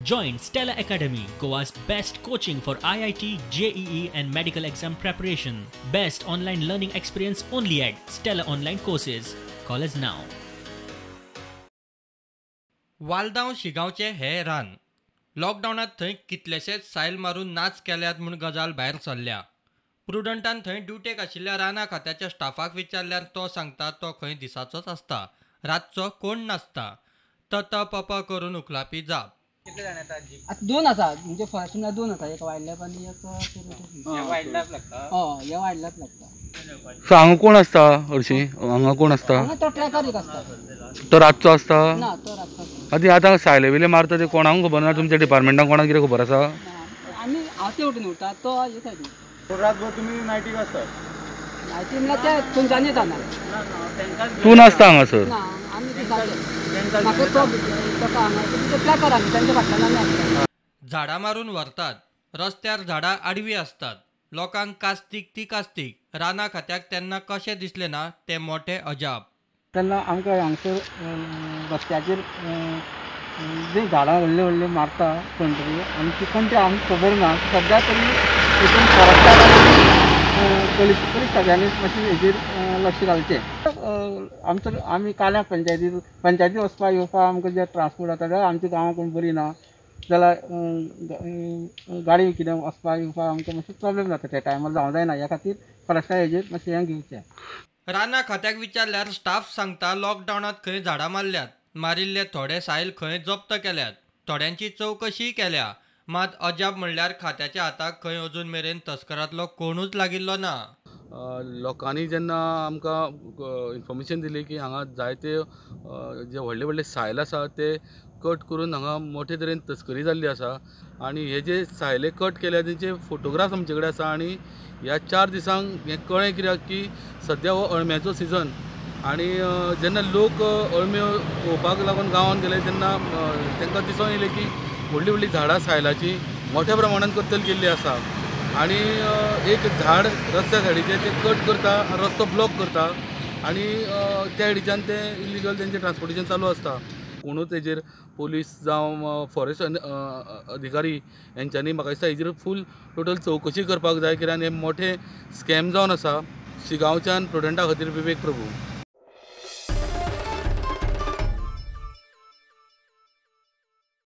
Join Stella Academy, Goa's best coaching for IIT, JEE and medical exam preparation. Best online learning experience only at Stella Online Courses. Call us now. वालदांव शिगांवचे हे रान लॉकडावनात थंय कितलेशेच soil मारून नाच केल्यात म्हूण गजाल भायर सरल्या. प्रुडंटान थंय ड्युटेक आशिल्ल्या राना खात्याच्या स्टाफाक विचारल्यार तो सांगता तो खंय दिसाचोच आसता, रातचो कोण नासता. तप करून उखलापी जाप. आता दोन आसा म्हणजे फॉरेस्टला दोन आसा, एक वायल्ड लायफ आनी एक वायल्ड लायफ लागता. हे वायल्ड लायफ लागता. सो हांगा कोण आसता हरशीं? हांगा कोण आसता? तो ट्रॅकर एक आसता. तो रातचो आसता? ना तो रातचो. आतां सायले बिले मारता ते कोणाक खबर ना? तुमच्या डिपार्टमेंटाक कोणाक कितें खबर आसा? आमी हांव ते वटेन उरता, तो हे सायडीन. रातभर तुमी नायटीक आसता? नायटी म्हणल्यार ते थंयच्यान येता ना. तूं नासता हांगासर? ना आमी दिसाचे. म्हाका तो ताका हांगा ट्रॅकर आमी तांच्या फाटल्यान आमी आसता. झाडां मारून व्हरतात. रस्त्यार झाडां आडवी असतात. लोकांक कास्तीक ती कास्तीक. राना खात्याक तेन्ना कशें दिसलें ना ते मोठे अजाप. तेन्ना आमकां हांगसर रस्त्याचेर जे झाडां व्हडले व्हडले मारता कंट्री आनी ती कोण ते आमकां खबर ना. सद्या तरी हितून फॉरेस्टाक पुलीस सगळ्यांनी मातशें हेजेर लक्ष घालचें. आमचो आमी काल्या पंचायती वचपा येवपा आमकां जे ट्रान्सपोर्ट जाता जाल्यार आमच्या गांवांत कोण बरी ना जाल्यार गाडी कितें वचपा येवपा आमकां मातशें प्रॉब्लेम जाता. त्या टायमार जावं जायना, ह्या खातीर फॉरेस्टा हेजेर मातशें हें घेवचें. राना खात्याक विचारल्यार स्टाफ सांगता लॉकडावनात खंय झाडां मारल्यात. मारिल्ले थोडे सायल खंय जप्त केल्यात. थोड्यांची चवकशी केल्या. मात अजाप म्हणल्यार खात्याच्या हाताक खंय अजून मेरेन तस्करांतलो कोणूच लागिल्लो ना. लोकांनी जेन्ना आमकां इन्फॉर्मेशन दिली की हांगा जायते जे व्हडले व्हडले सायल आसा ते कट करून हांगा मोठे तरेन तस्करी जाल्ली आसा आनी हे जे सायले कट केल्या तेचे फोटोग्राफ आमचे कडेन आसा. आनी ह्या 4 दिसांक हें कळ्ळें कित्याक की सद्या हो अळम्याचो सिजन आनी जेन्ना लोक अळम्यो पळोवपाक लागून गांवांत गेले तेन्ना तांकां दिसून येयलें की व्हडलीं व्हडलीं झाडां सायलाची मोठ्या प्रमाणांत कत्तल केल्ली आसा. आनी एक झाड रस्त्या सायडीचें ते कट करता, रस्तो ब्लॉक करता आनी त्या सायडीच्यान ते इलिगल तेंचें ट्रान्सपोर्टेशन चालू आसता. कोणूच हेजेर पुलीस जावं फॉरेस्ट अधिकारी हेंच्यांनी म्हाका दिसता हेजेर फूल टोटल चवकशी करपाक जाय, कित्याक हे मोठे स्कॅम जावन आसा. शिगांवच्यान प्रुडंटा खातीर विवेक प्रभू.